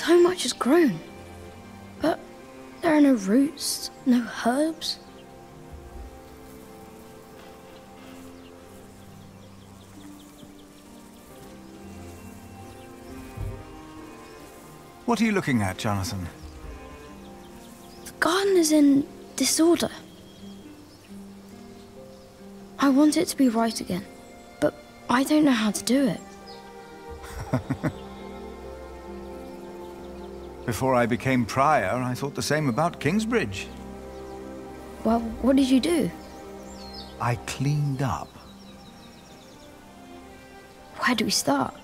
So much has grown. But there are no roots, no herbs. What are you looking at, Jonathan? The garden is in disorder. I want it to be right again, but I don't know how to do it. Before I became prior, I thought the same about Kingsbridge. Well, what did you do? I cleaned up. Where do we start?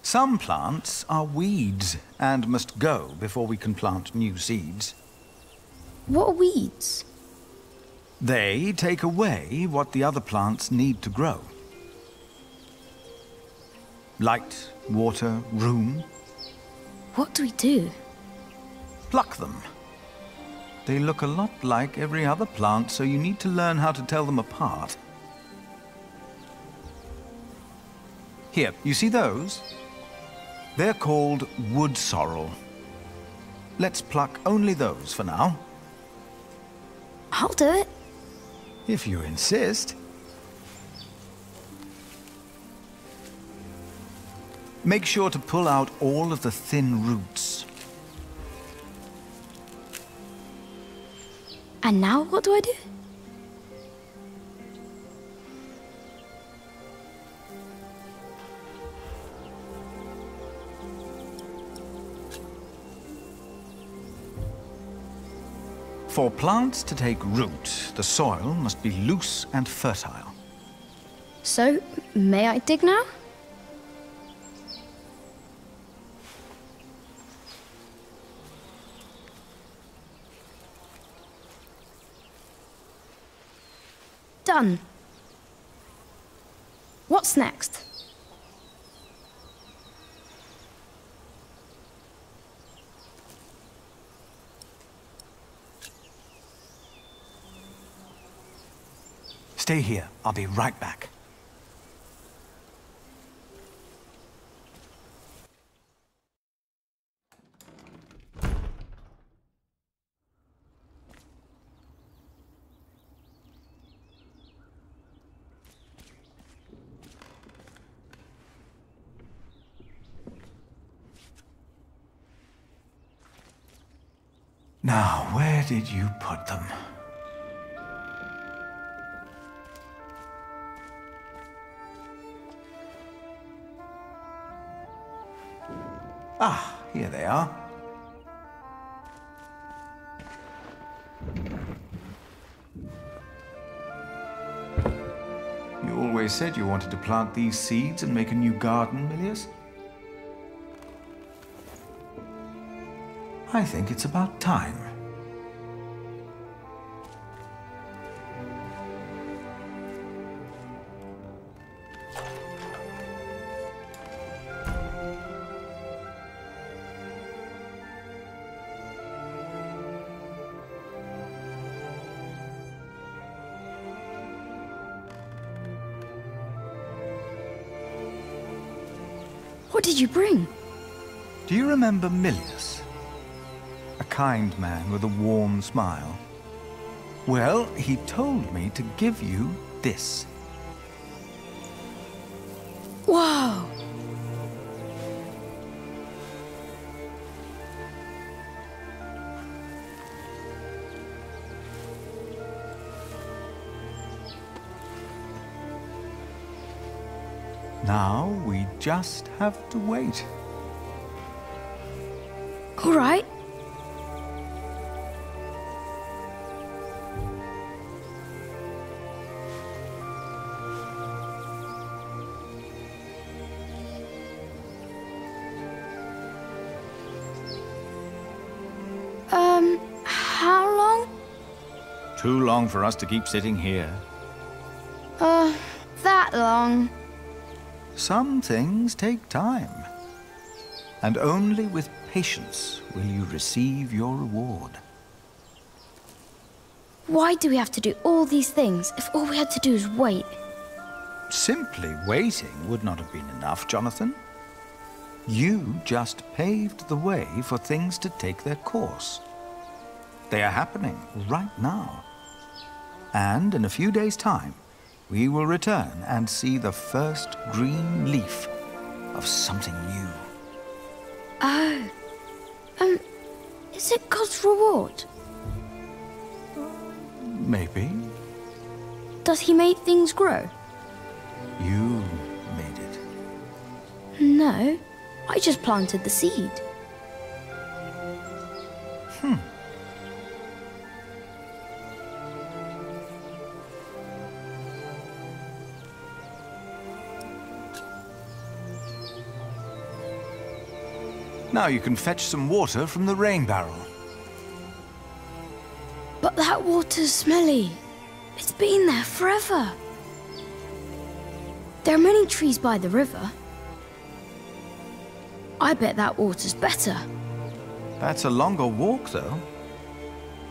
Some plants are weeds and must go before we can plant new seeds. What are weeds? They take away what the other plants need to grow. Light, water, room. What do we do? Pluck them. They look a lot like every other plant, so you need to learn how to tell them apart. Here, you see those? They're called wood sorrel. Let's pluck only those for now. I'll do it. If you insist. Make sure to pull out all of the thin roots. And now what do I do? For plants to take root, the soil must be loose and fertile. So, may I dig now? Done. What's next? Stay here. I'll be right back. Now, where did you put them? Ah, here they are. You always said you wanted to plant these seeds and make a new garden, Milius. I think it's about time. What did you bring? Do you remember Milius? A kind man with a warm smile. Well, he told me to give you this. Wow! Now we just have to wait. All right. How long? Too long for us to keep sitting here. That long? Some things take time. And only with patience will you receive your reward. Why do we have to do all these things if all we had to do is wait? Simply waiting would not have been enough, Jonathan. You just paved the way for things to take their course. They are happening right now. And in a few days' time, we will return and see the first green leaf of something new. Oh. Is it God's reward? Maybe. Does he make things grow? You made it. No, I just planted the seed. Now you can fetch some water from the rain barrel. But that water's smelly. It's been there forever. There are many trees by the river. I bet that water's better. That's a longer walk, though.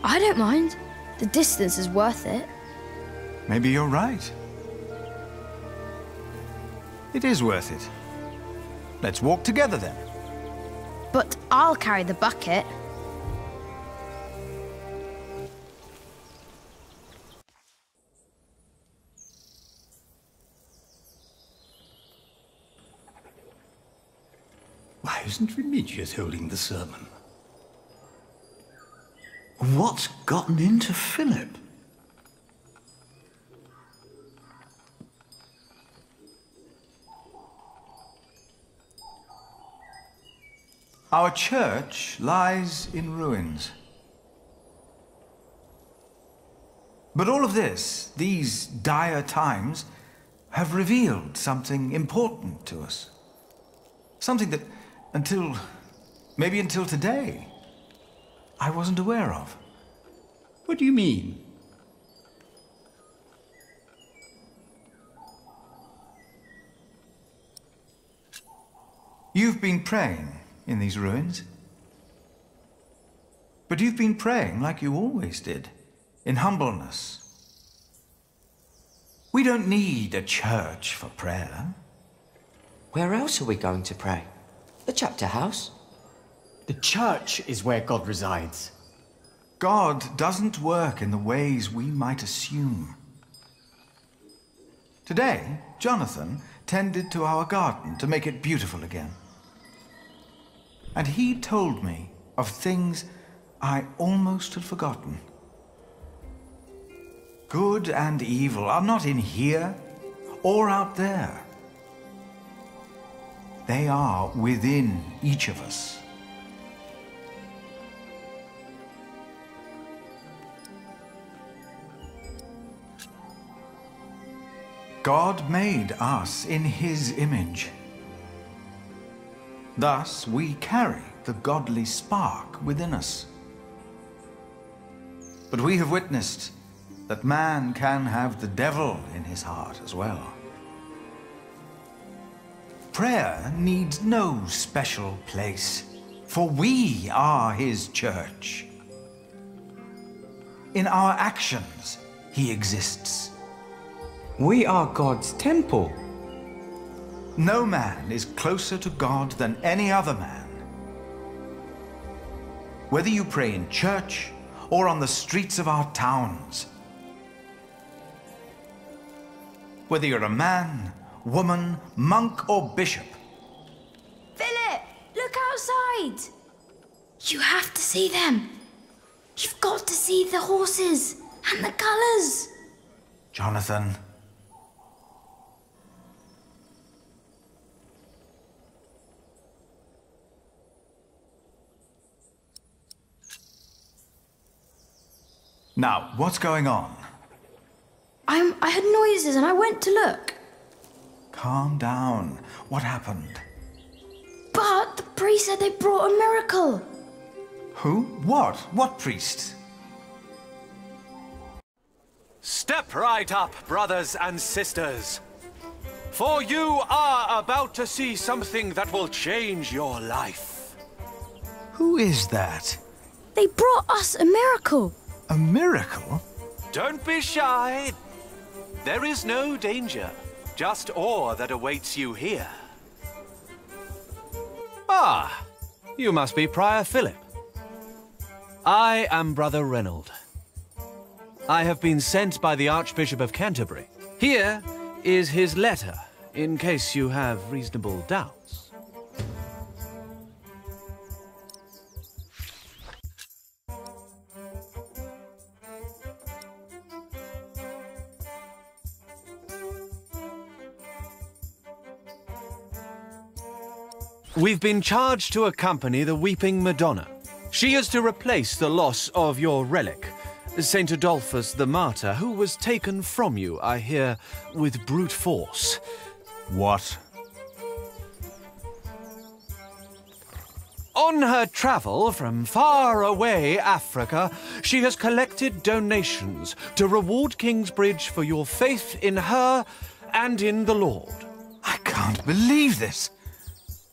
I don't mind. The distance is worth it. Maybe you're right. It is worth it. Let's walk together, then. But I'll carry the bucket. Why isn't Remigius holding the sermon? What's gotten into Philip? Our church lies in ruins. But all of this, these dire times, have revealed something important to us. Something that, maybe until today, I wasn't aware of. What do you mean? You've been praying in these ruins. But you've been praying like you always did, in humbleness. We don't need a church for prayer. Where else are we going to pray? The chapter house? The church is where God resides. God doesn't work in the ways we might assume. Today, Jonathan tended to our garden to make it beautiful again. And he told me of things I almost had forgotten. Good and evil are not in here or out there. They are within each of us. God made us in his image. Thus, we carry the godly spark within us. But we have witnessed that man can have the devil in his heart as well. Prayer needs no special place, for we are his church. In our actions, he exists. We are God's temple. No man is closer to God than any other man. Whether you pray in church or on the streets of our towns, whether you're a man, woman, monk, or bishop. Philip, look outside. You have to see them. You've got to see the horses and the colours. Jonathan. Now, what's going on? I heard noises and I went to look. Calm down. What happened? But the priest said they brought a miracle. Who? What? What priest? Step right up, brothers and sisters. For you are about to see something that will change your life. Who is that? They brought us a miracle. A miracle? Don't be shy. There is no danger, just awe that awaits you here. Ah, you must be Prior Philip. I am Brother Reynold. I have been sent by the Archbishop of Canterbury. Here is his letter, in case you have reasonable doubts. We've been charged to accompany the Weeping Madonna. She is to replace the loss of your relic, Saint Adolphus the Martyr, who was taken from you, I hear, with brute force. What? On her travel from far away Africa, she has collected donations to reward Kingsbridge for your faith in her and in the Lord. I can't believe this.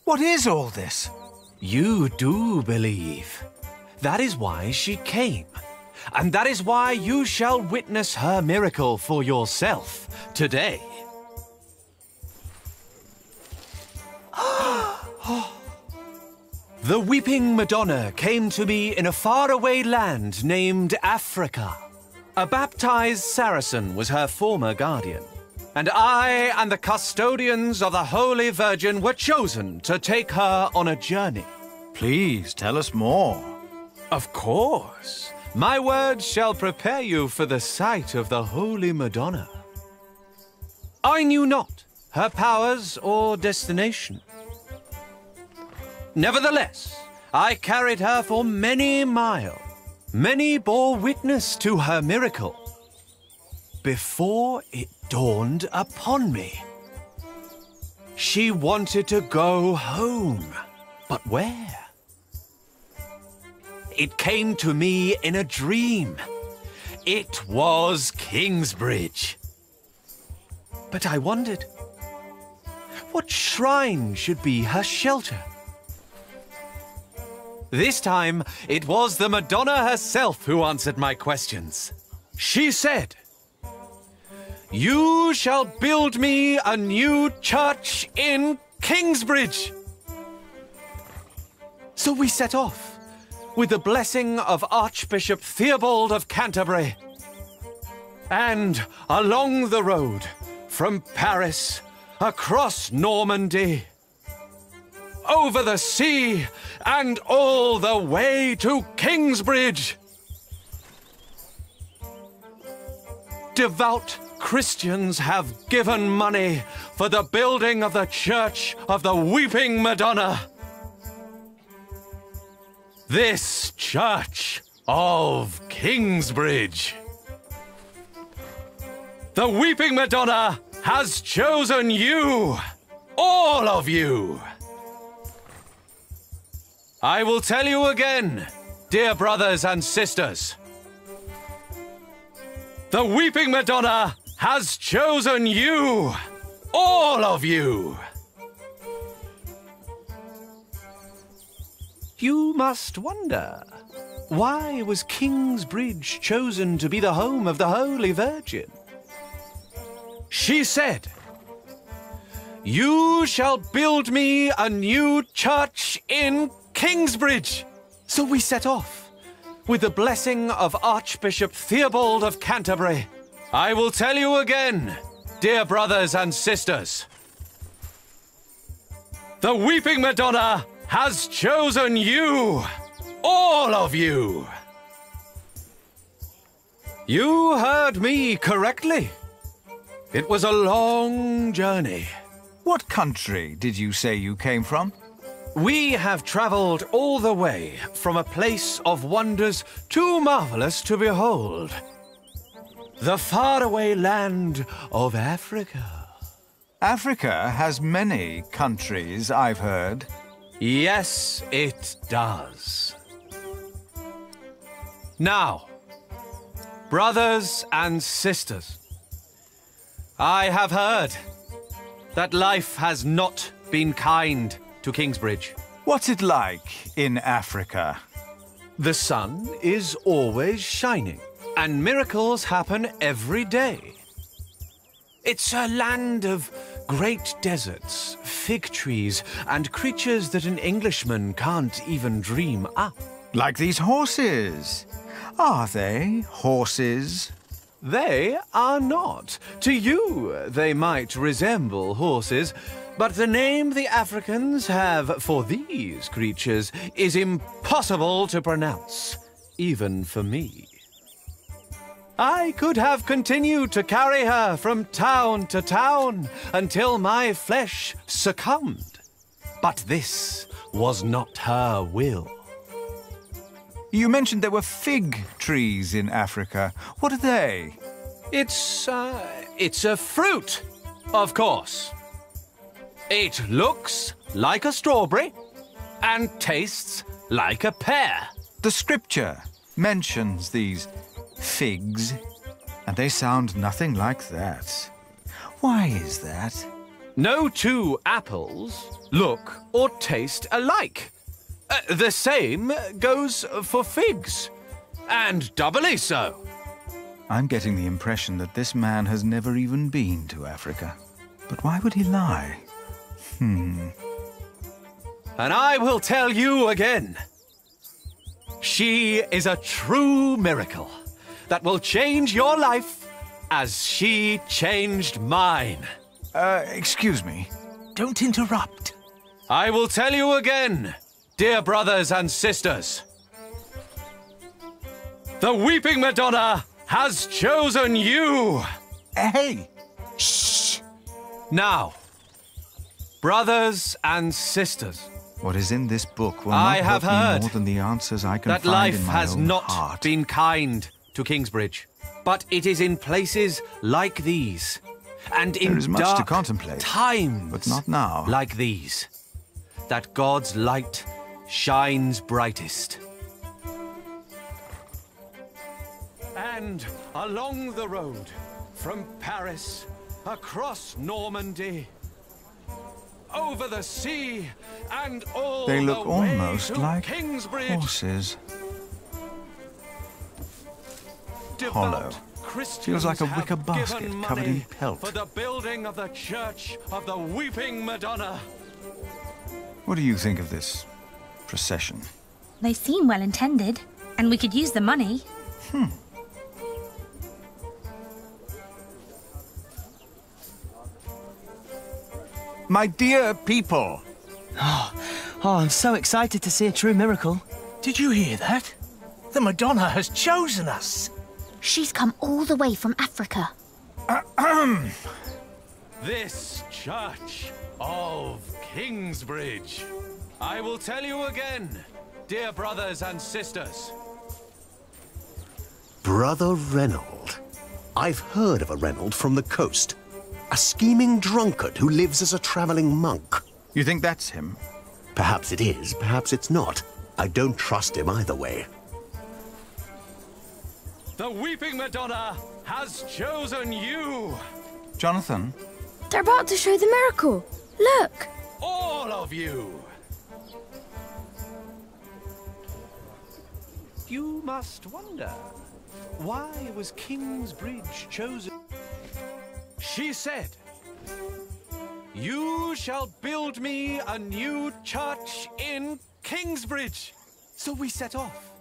What is all this? You do believe. That is why she came. And that is why you shall witness her miracle for yourself today. The Weeping Madonna came to me in a faraway land named Africa. A baptized Saracen was her former guardian. And I and the custodians of the Holy Virgin were chosen to take her on a journey. Please tell us more. Of course. My words shall prepare you for the sight of the Holy Madonna. I knew not her powers or destination. Nevertheless, I carried her for many miles. Many bore witness to her miracle. Before it dawned upon me. She wanted to go home, but where? It came to me in a dream. It was Kingsbridge. But I wondered, what shrine should be her shelter? This time, it was the Madonna herself who answered my questions. She said, "You shall build me a new church in Kingsbridge." So we set off, with the blessing of Archbishop Theobald of Canterbury. And along the road, from Paris, across Normandy, over the sea, and all the way to Kingsbridge. Devout Christians have given money for the building of the Church of the Weeping Madonna. This Church of Kingsbridge. The Weeping Madonna has chosen you, all of you. I will tell you again, dear brothers and sisters. The Weeping Madonna has chosen you, all of you. You must wonder, why was Kingsbridge chosen to be the home of the Holy Virgin? She said, "You shall build me a new church in Kingsbridge." So we set off, with the blessing of Archbishop Theobald of Canterbury. I will tell you again, dear brothers and sisters. The Weeping Madonna has chosen you, all of you. You heard me correctly. It was a long journey. What country did you say you came from? We have traveled all the way from a place of wonders too marvelous to behold. The faraway land of Africa. Africa has many countries, I've heard. Yes, it does. Now, Brothers and sisters, I have heard that life has not been kind to Kingsbridge. What's it like in Africa? The sun is always shining, and miracles happen every day. It's a land of great deserts, fig trees, and creatures that an Englishman can't even dream up. Like these horses. Are they horses? They are not. To you, they might resemble horses, but the name the Africans have for these creatures is impossible to pronounce, even for me. I could have continued to carry her from town to town until my flesh succumbed, but this was not her will. You mentioned there were fig trees in Africa. What are they? It's a fruit, of course. It looks like a strawberry and tastes like a pear. The scripture mentions these figs, and they sound nothing like that. Why is that? No two apples look or taste alike. The same goes for figs, and doubly so. I'm getting the impression that this man has never even been to Africa. But why would he lie? And I will tell you again. She is a true miracle that will change your life as she changed mine. Excuse me. Don't interrupt. I will tell you again, dear brothers and sisters. The Weeping Madonna has chosen you. Hey! Shh! Now, brothers and sisters, What is in this book will I not have help me heard more than the answers I can that find life in my has own not heart. been kind to Kingsbridge, but it is in places like these, and in There is much to dark contemplate, times but not now. like these, that God's light shines brightest. And along the road, from Paris, across Normandy, over the sea, and all They look the way almost to like Kingsbridge, horses. devout Hollow. Christians Feels like a have wicker given basket covered in money pelt. for the building of the Church of the Weeping Madonna. What do you think of this procession? They seem well intended, and we could use the money. My dear people, Oh, I'm so excited to see a true miracle. Did you hear that? The Madonna has chosen us. She's come all the way from Africa. This Church of Kingsbridge. I will tell you again, dear brothers and sisters. Brother Reynold. I've heard of a Reynold from the coast. A scheming drunkard who lives as a traveling monk. you think that's him? Perhaps it is, perhaps it's not. I don't trust him either way. The Weeping Madonna has chosen you. Jonathan? They're about to show the miracle. Look! All of you. You must wonder, why was Kingsbridge chosen? She said, "You shall build me a new church in Kingsbridge." So we set off,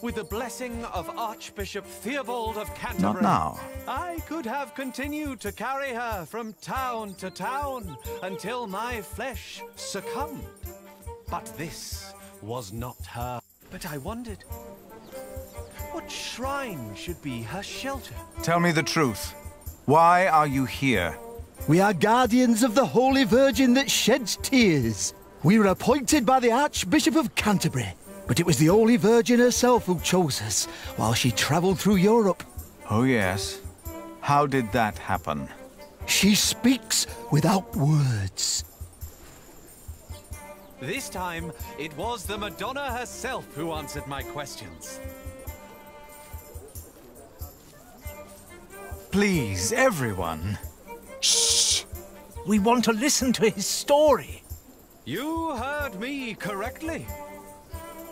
with the blessing of Archbishop Theobald of Canterbury. Not now. I could have continued to carry her from town to town until my flesh succumbed. But this was not her. But I wondered, what shrine should be her shelter? Tell me the truth. Why are you here? We are guardians of the Holy Virgin that sheds tears. We were appointed by the Archbishop of Canterbury, but it was the Holy Virgin herself who chose us while she travelled through Europe. Oh, yes. How did that happen? She speaks without words. This time, it was the Madonna herself who answered my questions. please, everyone. Shh! We want to listen to his story. You heard me correctly.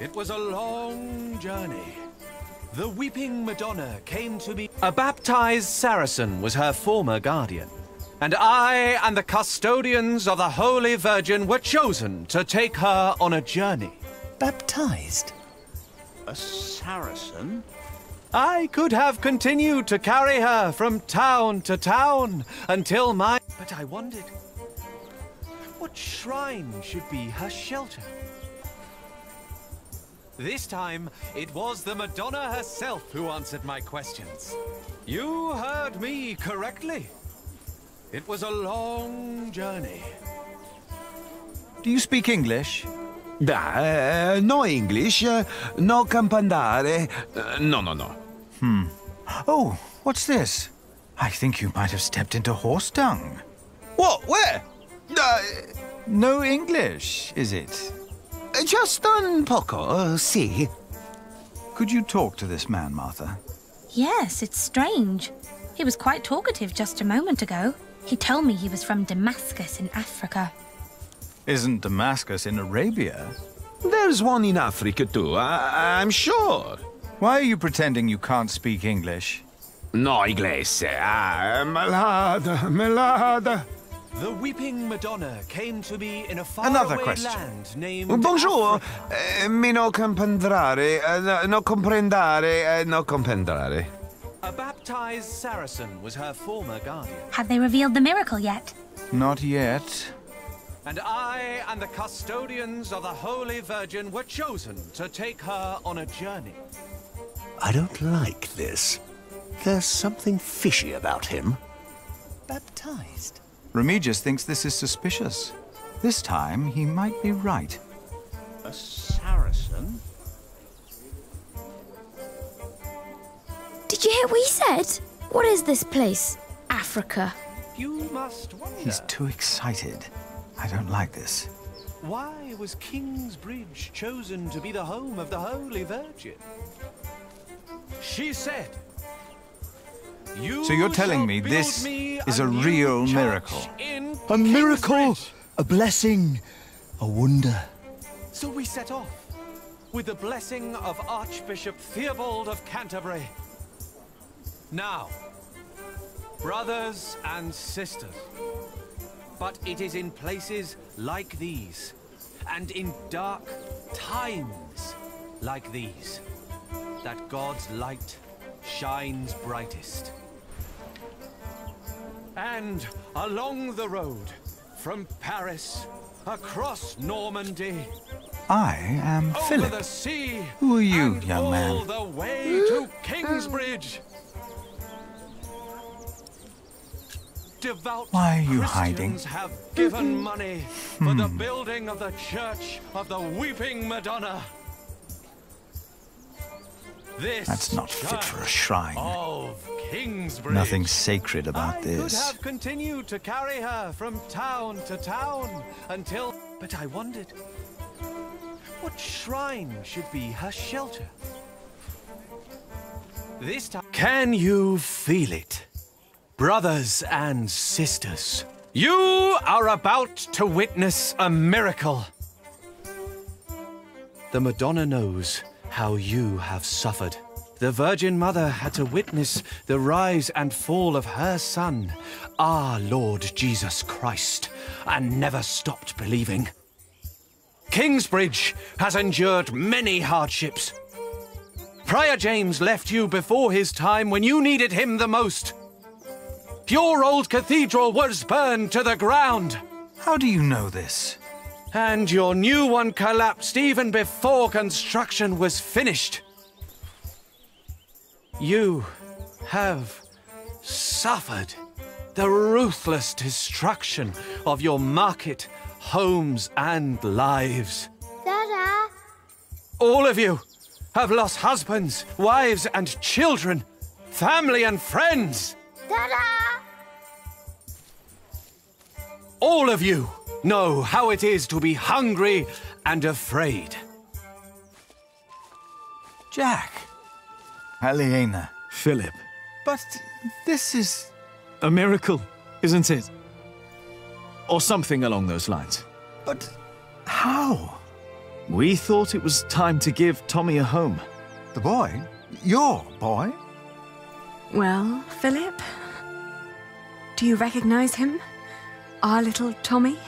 It was a long journey. The Weeping Madonna came to me. A baptized Saracen was her former guardian, and I and the custodians of the Holy Virgin were chosen to take her on a journey. Baptized? A Saracen? I could have continued to carry her from town to town until my... But I wondered, what shrine should be her shelter? This time, it was the Madonna herself who answered my questions. You heard me correctly. It was a long journey. Do you speak English? No English, no campandare, no. Oh, what's this? I think you might have stepped into horse dung. What? Where? No English, is it? Just un poco, si. Could you talk to this man, Martha? Yes, it's strange. He was quite talkative just a moment ago. He told me he was from Damascus in Africa. Isn't Damascus in Arabia? There's one in Africa too, I'm sure. Why are you pretending you can't speak English? No inglese, melada. The Weeping Madonna came to me in a Another faraway question. land named Bonjour, Africa. mi no comprendare, no comprendare, no comprendare. A baptized Saracen was her former guardian, Have they revealed the miracle yet? Not yet. and I and the custodians of the Holy Virgin were chosen to take her on a journey. I don't like this. There's something fishy about him. Baptized? Remigius thinks this is suspicious. This time, he might be right. A Saracen? Did you hear what he said? What is this place? Africa. You must wonder, He's too excited. I don't like this. why was Kingsbridge chosen to be the home of the Holy Virgin? She said, So you're telling me this is a real miracle? A miracle, a blessing, a wonder. So we set off, with the blessing of Archbishop Theobald of Canterbury. Now, brothers and sisters, but it is in places like these, and in dark times like these, that God's light shines brightest. And along the road, from Paris, across Normandy, I am over Philip. the sea, Who are you, and young all man? the way to Kingsbridge. Devout Why are you Christians hiding? have given money for the building of the Church of the Weeping Madonna. This That's not fit for a shrine. of Kingsbridge. Nothing sacred about I this. could have continued to carry her from town to town until... But I wondered, what shrine should be her shelter? This time... Can you feel it? Brothers and sisters, you are about to witness a miracle. The Madonna knows how you have suffered. The Virgin Mother had to witness the rise and fall of her Son, our Lord Jesus Christ, and never stopped believing. Kingsbridge has endured many hardships. Prior James left you before his time when you needed him the most. Your old cathedral was burned to the ground. How do you know this? And your new one collapsed even before construction was finished. You have suffered the ruthless destruction of your market, homes, and lives. Dada! All of you have lost husbands, wives, and children, family and friends. Dada! All of you know how it is to be hungry and afraid. Jack. Aliena. Philip. But this is... a miracle, isn't it? Or something along those lines. But how? We thought it was time to give Tommy a home. The boy? Your boy? Well, Philip? Do you recognize him? Our little Tommy?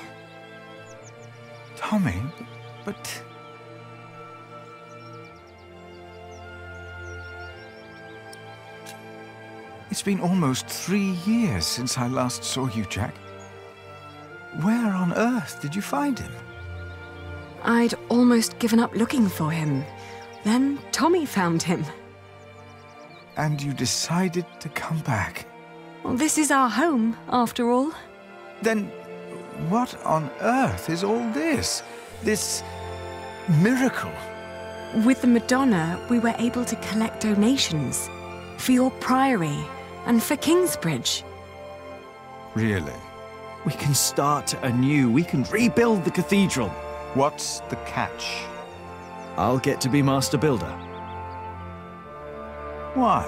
Tommy? But... It's been almost 3 years since I last saw you, Jack. Where on earth did you find him? I'd almost given up looking for him. Then Tommy found him. And you decided to come back? Well, this is our home, after all. Then what on earth is all this? This miracle? With the Madonna, we were able to collect donations for your priory and for Kingsbridge. Really? We can start anew. We can rebuild the cathedral. What's the catch? I'll get to be Master Builder. Why?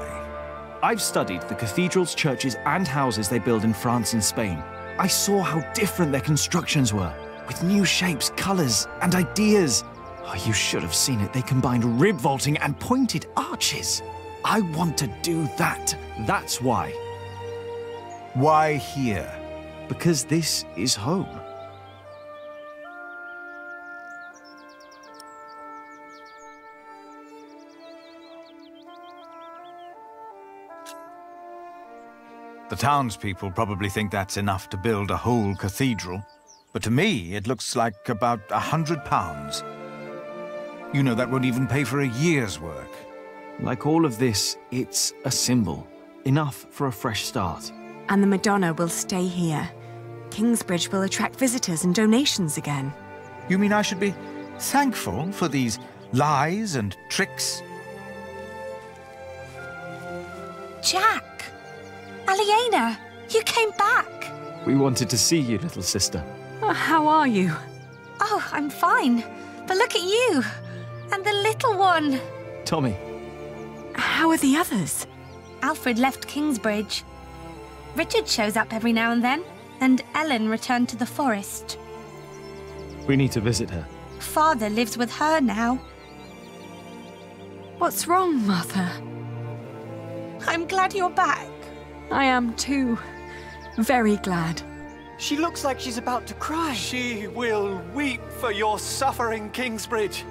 I've studied the cathedrals, churches, and houses they build in France and Spain. I saw how different their constructions were, with new shapes, colors, and ideas. Oh, you should have seen it. They combined rib vaulting and pointed arches. I want to do that. That's why. Why here? Because this is home. The townspeople probably think that's enough to build a whole cathedral, but to me it looks like about £100. You know, that won't even pay for a year's work. Like all of this, it's a symbol. Enough for a fresh start. And the Madonna will stay here. Kingsbridge will attract visitors and donations again. You mean I should be thankful for these lies and tricks? Jack! Aliena! You came back! We wanted to see you, little sister. How are you? Oh, I'm fine. But look at you! And the little one! Tommy. How are the others? Alfred left Kingsbridge. Richard shows up every now and then, and Ellen returned to the forest. We need to visit her. Father lives with her now. What's wrong, Mother? I'm glad you're back. I am too. Very glad. She looks like she's about to cry. She will weep for your suffering, Kingsbridge.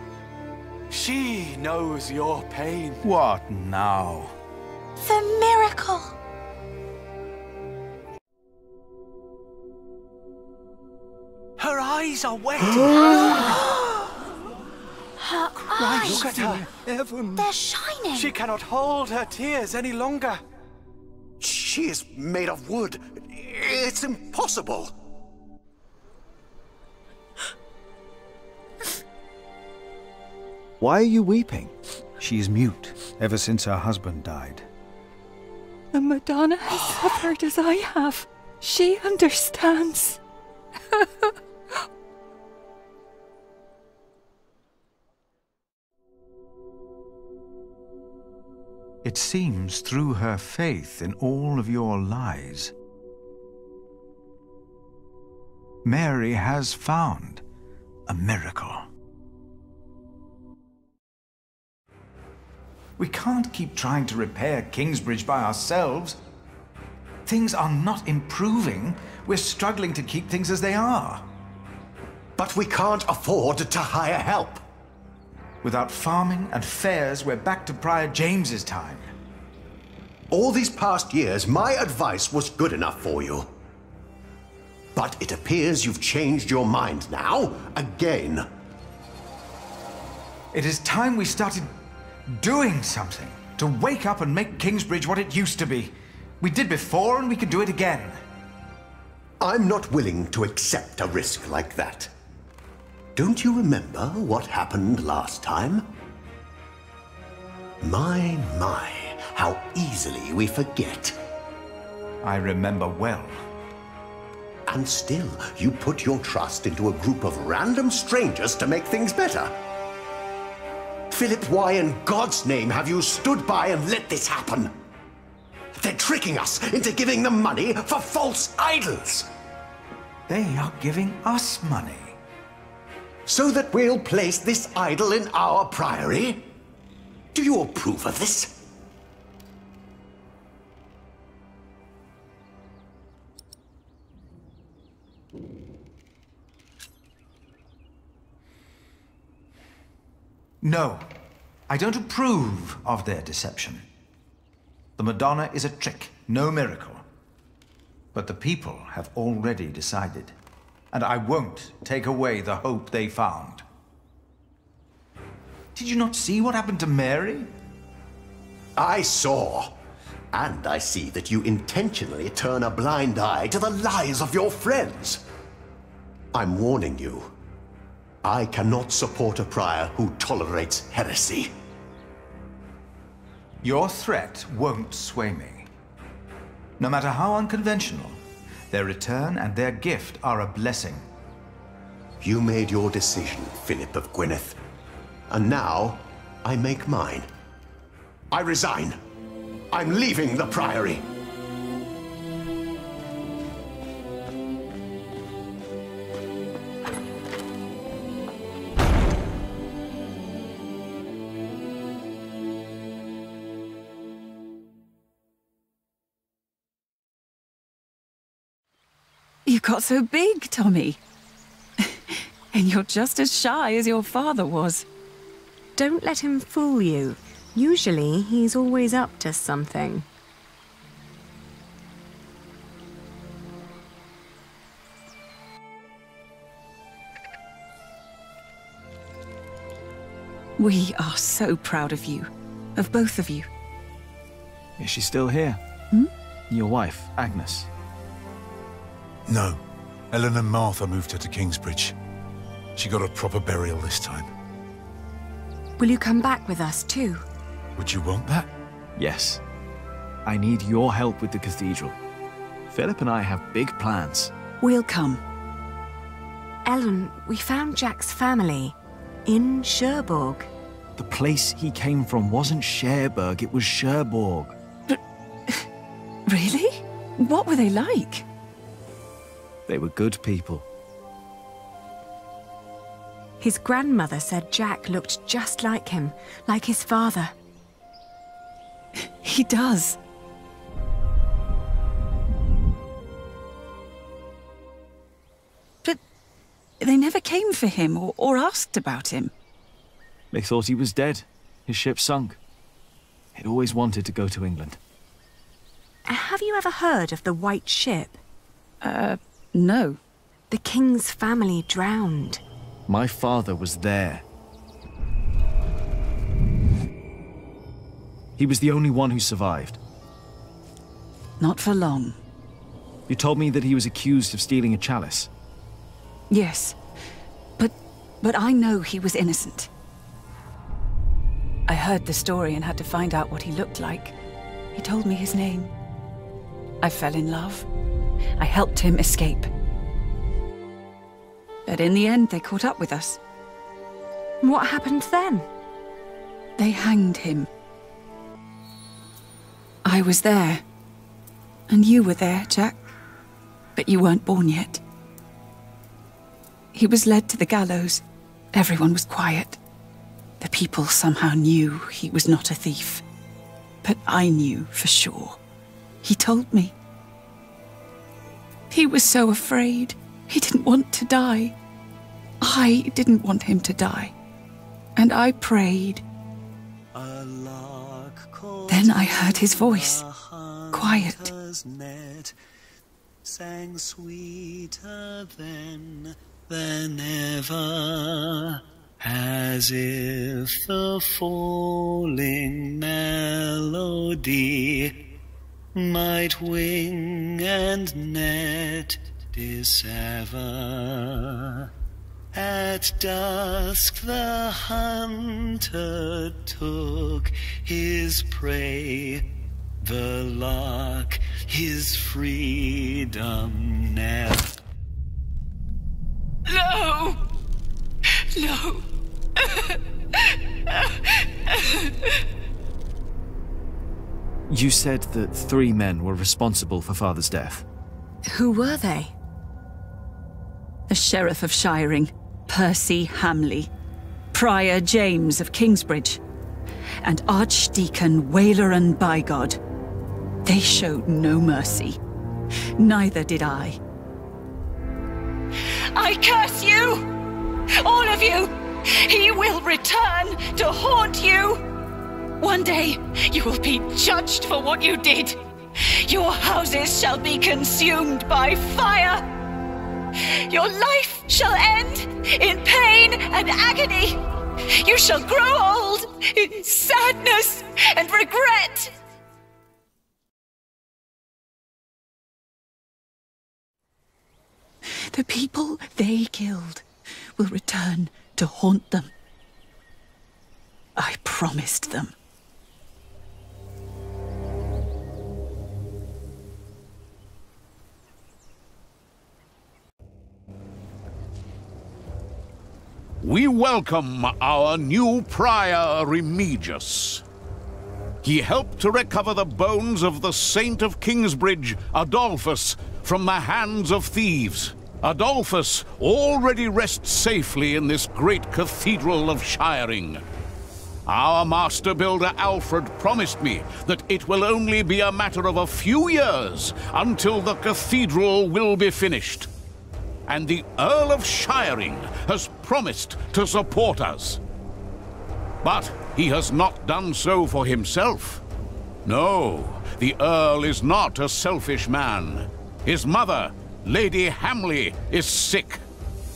She knows your pain. What now? The miracle. Her eyes are wet. Her eyes. Look at her. Heaven. They're shining. She cannot hold her tears any longer. She is made of wood. It's impossible. Why are you weeping? She is mute ever since her husband died. The Madonna has suffered as I have. She understands. It seems through her faith in all of your lies, Mary has found a miracle. We can't keep trying to repair Kingsbridge by ourselves. Things are not improving. We're struggling to keep things as they are. But we can't afford to hire help. Without farming and fairs, we're back to Prior James's time. All these past years, my advice was good enough for you. But it appears you've changed your mind now, again. It is time we started doing something to wake up and make Kingsbridge what it used to be. We did before, and we can do it again. I'm not willing to accept a risk like that. Don't you remember what happened last time? My, how easily we forget. I remember well. And still, you put your trust into a group of random strangers to make things better. Philip, why in God's name have you stood by and let this happen? They're tricking us into giving them money for false idols. They are giving us money. So that we'll place this idol in our priory? Do you approve of this? No, I don't approve of their deception. The Madonna is a trick, no miracle. But the people have already decided, and I won't take away the hope they found. Did you not see what happened to Mary? I saw. And I see that you intentionally turn a blind eye to the lies of your friends. I'm warning you. I cannot support a prior who tolerates heresy. Your threat won't sway me. No matter how unconventional, their return and their gift are a blessing. You made your decision, Philip of Gwynedd. And now, I make mine. I resign. I'm leaving the Priory. You got so big, Tommy. And you're just as shy as your father was. Don't let him fool you. Usually, he's always up to something. We are so proud of you. Of both of you. Is she still here? Hmm? Your wife, Agnes? No. Ellen and Martha moved her to Kingsbridge. She got a proper burial this time. Will you come back with us too? Would you want that? Yes. I need your help with the cathedral. Philip and I have big plans. We'll come. Ellen, we found Jack's family in Cherbourg. The place he came from wasn't Cherbourg, it was Cherbourg. But... really? What were they like? They were good people. His grandmother said Jack looked just like him, like his father. He does. But they never came for him or asked about him. They thought he was dead. His ship sunk. He'd always wanted to go to England. Have you ever heard of the White Ship? No. The king's family drowned. My father was there. He was the only one who survived. Not for long. You told me that he was accused of stealing a chalice. Yes. But I know he was innocent. I heard the story and had to find out what he looked like. He told me his name. I fell in love. I helped him escape. But in the end, they caught up with us. What happened then? They hanged him. I was there. And you were there, Jack. But you weren't born yet. He was led to the gallows. Everyone was quiet. The people somehow knew he was not a thief. But I knew for sure. He told me. He was so afraid. He didn't want to die. I didn't want him to die. And I prayed. Then I heard his voice. Quiet. Sang sweeter than ever, as if the falling melody might wing and net dissever. At dusk the hunter took his prey, the lark his freedom never. No! No! You said that 3 men were responsible for Father's death. Who were they? The Sheriff of Shiring, Percy Hamley, Prior James of Kingsbridge, and Archdeacon Waileran Bygod. They showed no mercy. Neither did I. I curse you! All of you! He will return to haunt you! One day, you will be judged for what you did. Your houses shall be consumed by fire. Your life shall end in pain and agony. You shall grow old in sadness and regret. The people they killed will return to haunt them. I promised them. We welcome our new prior, Remigius. He helped to recover the bones of the Saint of Kingsbridge, Adolphus, from the hands of thieves. Adolphus already rests safely in this great cathedral of Shiring. Our master builder Alfred promised me that it will only be a matter of a few years until the cathedral will be finished. And the Earl of Shiring has promised to support us. But he has not done so for himself. No, the Earl is not a selfish man. His mother, Lady Hamley, is sick.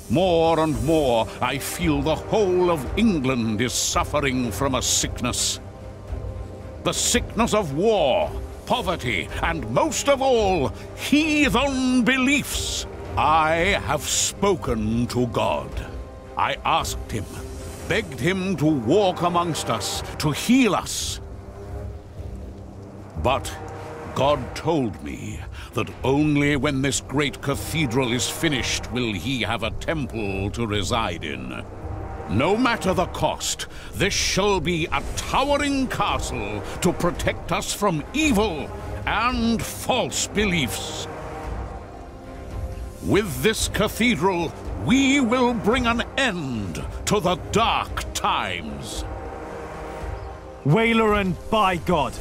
More and more, I feel the whole of England is suffering from a sickness. The sickness of war, poverty, and most of all, heathen beliefs. I have spoken to God. I asked him, begged him to walk amongst us, to heal us. But God told me that only when this great cathedral is finished will he have a temple to reside in. No matter the cost, this shall be a towering castle to protect us from evil and false beliefs. With this cathedral, we will bring an end to the dark times. Waileran Bygod.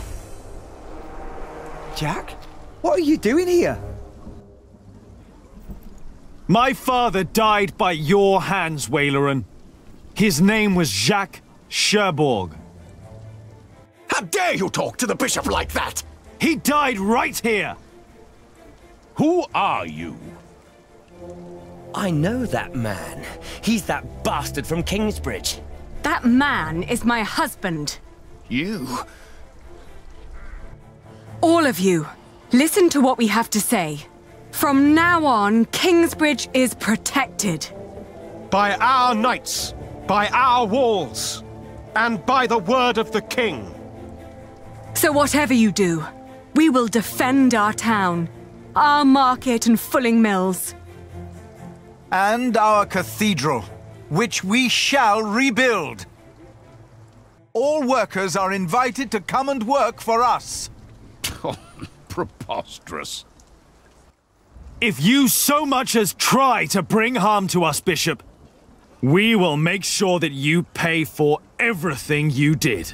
Jack, what are you doing here? My father died by your hands, Waileran. His name was Jacques Cherbourg. How dare you talk to the bishop like that? He died right here. Who are you? I know that man. He's that bastard from Kingsbridge. That man is my husband. You? All of you, listen to what we have to say. From now on, Kingsbridge is protected. By our knights, by our walls, and by the word of the king. So whatever you do, we will defend our town, our market and fulling mills. And our cathedral, which we shall rebuild. All workers are invited to come and work for us. Oh, preposterous. If you so much as try to bring harm to us, Bishop, we will make sure that you pay for everything you did.